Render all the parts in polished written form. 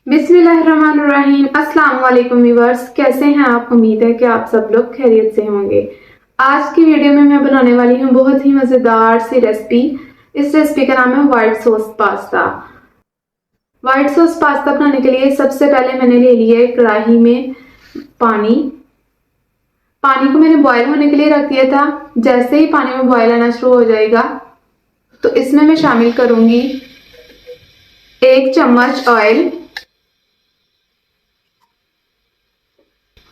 बिस्मिल्लाहिर्रहमानिर्रहीम। अस्सलाम वालेकुम व्यूअर्स, कैसे हैं आप? उम्मीद है कि आप सब लोग खैरियत से होंगे। आज की वीडियो में मैं बनाने वाली हूँ बहुत ही मज़ेदार सी रेसिपी। इस रेसिपी का नाम है white sauce pasta. White sauce pasta बनाने के लिए सबसे पहले मैंने ले लिया है कढ़ाई में पानी। पानी को मैंने बॉयल होने के लिए रख दिया था। जैसे ही पानी में बॉयल आना शुरू हो जाएगा तो इसमें मैं शामिल करूंगी 1 चम्मच ऑयल।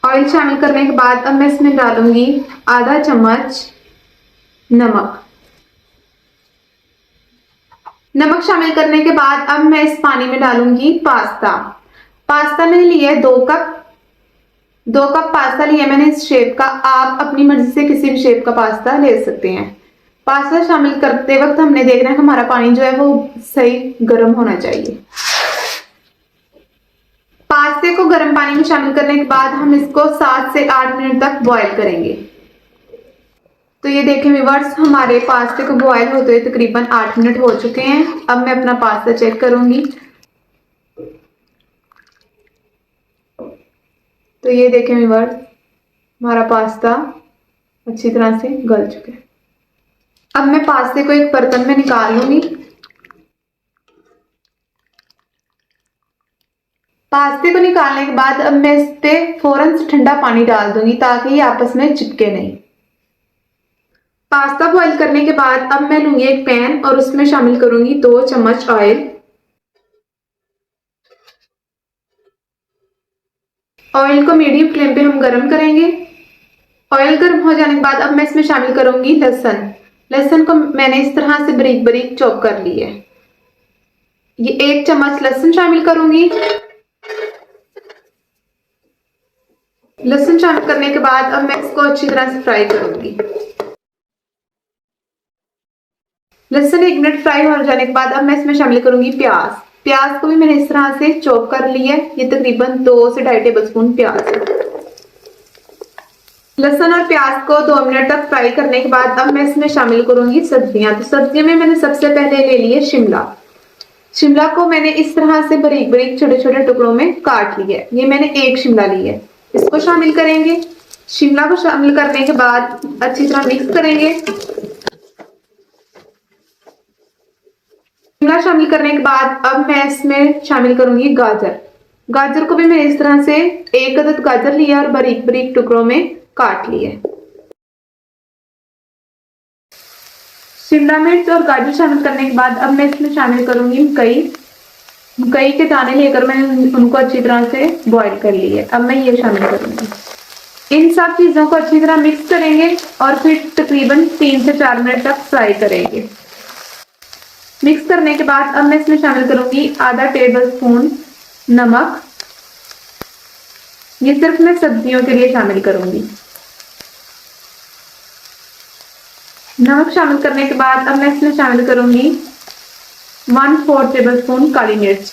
ऑयल शामिल करने के बाद अब मैं इसमें डालूंगी आधा चम्मच नमक। नमक शामिल करने के बाद अब मैं इस पानी में डालूंगी पास्ता। पास्ता मैंने लिया है 2 कप पास्ता लिया मैंने इस शेप का। आप अपनी मर्जी से किसी भी शेप का पास्ता ले सकते हैं। पास्ता शामिल करते वक्त हमने देखना है कि हमारा पानी जो है वो सही गर्म होना चाहिए। पास्ते को गर्म पानी में शामिल करने के बाद हम इसको 7 से 8 मिनट तक बॉईल करेंगे। तो ये देखें व्यूअर्स, हमारे पास्ते को बॉईल होते हुए तकरीबन 8 मिनट हो चुके हैं। अब मैं अपना पास्ता चेक करूंगी। तो ये देखें व्यूअर्स, हमारा पास्ता अच्छी तरह से गल चुका है। अब मैं पास्ते को एक बर्तन में निकाल लूंगी। पास्ते को निकालने के बाद अब मैं इस पे फौरन से ठंडा पानी डाल दूंगी ताकि ये आपस में चिपके नहीं। पास्ता बॉईल करने के बाद अब मैं लूंगी एक पैन और उसमें शामिल करूंगी 2 चम्मच ऑयल। ऑयल को मीडियम फ्लेम पे हम गरम करेंगे। ऑयल गर्म हो जाने के बाद अब मैं इसमें शामिल करूंगी लहसुन। लहसुन को मैंने इस तरह से बारीक बारीक चॉप कर ली है। ये 1 चम्मच लहसुन शामिल करूंगी। लहसुन शामिल करने के बाद अब मैं इसको अच्छी तरह से फ्राई करूंगी। लहसुन 1 मिनट फ्राई हो जाने के बाद अब मैं इसमें शामिल करूंगी प्याज। प्याज को भी मैंने इस तरह से चॉप कर लिया है। ये तकरीबन 2 से 2.5 टेबल स्पून प्याज है। लहसुन और प्याज को 2 मिनट तक फ्राई करने के बाद अब मैं इसमें शामिल करूंगी सब्जियां। तो सब्जियों में मैंने सबसे पहले ले लिए शिमला। शिमला को मैंने इस तरह से बारीक बारीक छोटे छोटे टुकड़ों में काट लिया है। ये मैंने 1 शिमला ली है, इसको शामिल करेंगे। शिमला को शामिल करने के बाद अच्छी तरह मिक्स करेंगे। शिमला शामिल करने के बाद अब मैं इसमें शामिल करूंगी गाजर। गाजर को भी मैंने इस तरह से 1 अदद गाजर लिया और बारीक बारीक टुकड़ों में काट लिया। शिमला मिर्च और गाजर शामिल करने के बाद अब मैं इसमें शामिल करूंगी मकई के दाने लेकर मैंने उनको अच्छी तरह से बॉईल कर लिए। अब मैं ये शामिल करूंगी। इन सब चीजों को अच्छी तरह मिक्स करेंगे और फिर तकरीबन 3 से 4 मिनट तक फ्राई करेंगे। मिक्स करने के बाद अब मैं इसमें शामिल करूंगी आधा टेबल स्पून नमक। ये सिर्फ मैं सब्जियों के लिए शामिल करूंगी। नमक शामिल करने के बाद अब मैं इसमें शामिल करूंगी 1/4 टेबल स्पून काली मिर्च।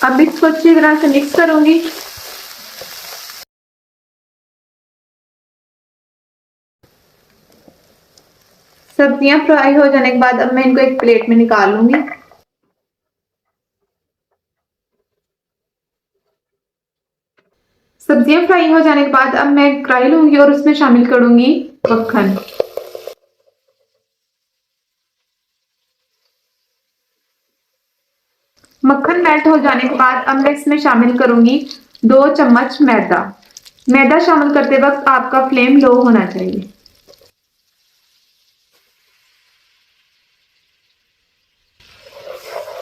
अब इसको अच्छी तरह से मिक्स करूंगी। सब्जियां फ्राई हो जाने के बाद अब मैं इनको एक प्लेट में निकाल लूंगी। सब्जियां फ्राई हो जाने के बाद अब मैं कढ़ाई लूंगी और उसमें शामिल करूंगी मक्खन। मक्खन मेल्ट हो जाने के बाद अब मैं इसमें शामिल करूंगी 2 चम्मच मैदा। मैदा शामिल करते वक्त आपका फ्लेम लो होना चाहिए।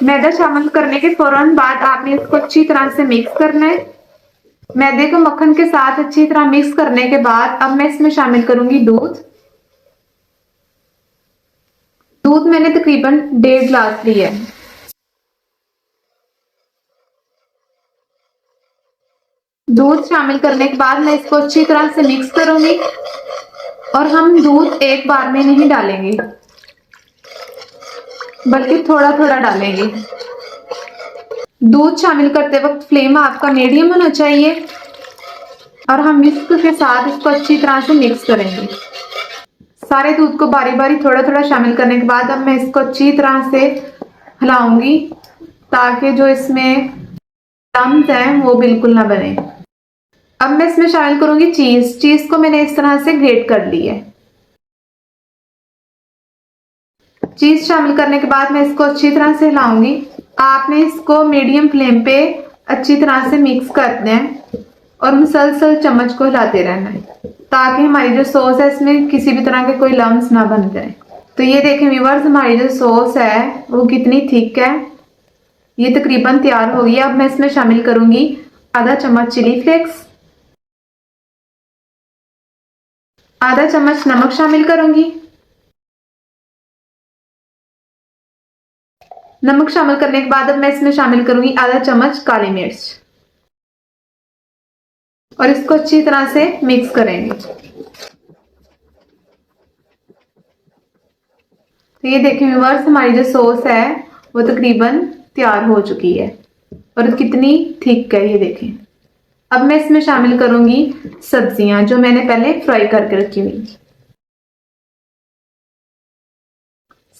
मैदा शामिल करने के फौरन बाद आपने इसको अच्छी तरह से मिक्स करना है। मैदे को मक्खन के साथ अच्छी तरह मिक्स करने के बाद अब मैं इसमें शामिल करूंगी दूध। दूध मैंने तकरीबन 1.5 गिलास लिया है। दूध शामिल करने के बाद मैं इसको अच्छी तरह से मिक्स करूंगी और हम दूध एक बार में नहीं डालेंगे बल्कि थोड़ा थोड़ा डालेंगे। दूध शामिल करते वक्त फ्लेम आपका मीडियम होना चाहिए और हम मिक्स के साथ इसको अच्छी तरह से मिक्स करेंगे। सारे दूध को बारी बारी थोड़ा थोड़ा शामिल करने के बाद अब मैं इसको अच्छी तरह से हिलाऊंगी ताकि जो इसमें लम्स हैं वो बिल्कुल ना बने। अब मैं इसमें शामिल करूंगी चीज। चीज को मैंने इस तरह से ग्रेट कर ली है। चीज शामिल करने के बाद मैं इसको अच्छी तरह से हिलाऊंगी। आपने इसको मीडियम फ्लेम पे अच्छी तरह से मिक्स कर दें और मुसलसल चम्मच को हिलाते रहना है ताकि हमारी जो सॉस है इसमें किसी भी तरह के कोई लम्स ना बन जाए। तो ये देखें व्यूअर्स, हमारी जो सॉस है वो कितनी थिक है। ये तकरीबन तैयार हो गई है। अब मैं इसमें शामिल करूंगी आधा चम्मच चिली फ्लेक्स, आधा चम्मच नमक शामिल करूंगी। नमक शामिल करने के बाद अब मैं इसमें शामिल करूंगी आधा चम्मच काली मिर्च और इसको अच्छी तरह से मिक्स करेंगे। तो ये देखें व्यूअर्स, हमारी जो सॉस है वो तकरीबन तैयार हो चुकी है और कितनी थिक है ये देखें। अब मैं इसमें शामिल करूंगी सब्जियां जो मैंने पहले फ्राई करके रखी हुई।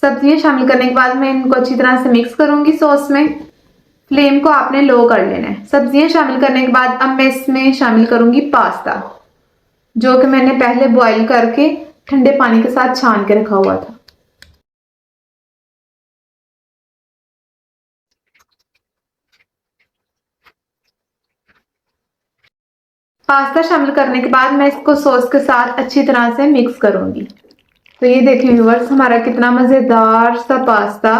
सब्जियां शामिल करने के बाद मैं इनको अच्छी तरह से मिक्स करूंगी सॉस में। फ्लेम को आपने लो कर लेना है। सब्जियां शामिल करने के बाद अब मैं इसमें शामिल करूंगी पास्ता जो कि मैंने पहले बॉईल करके ठंडे पानी के साथ छान के रखा हुआ था। पास्ता शामिल करने के बाद मैं इसको सॉस के साथ अच्छी तरह से मिक्स करूंगी। तो ये देखें व्यूअर्स, हमारा कितना मजेदार सा पास्ता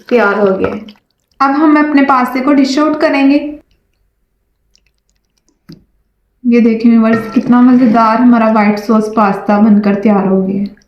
तैयार हो गया है। अब हम अपने पास्ते को डिश आउट करेंगे। ये देखें व्यूअर्स, कितना मजेदार हमारा व्हाइट सॉस पास्ता बनकर तैयार हो गया है।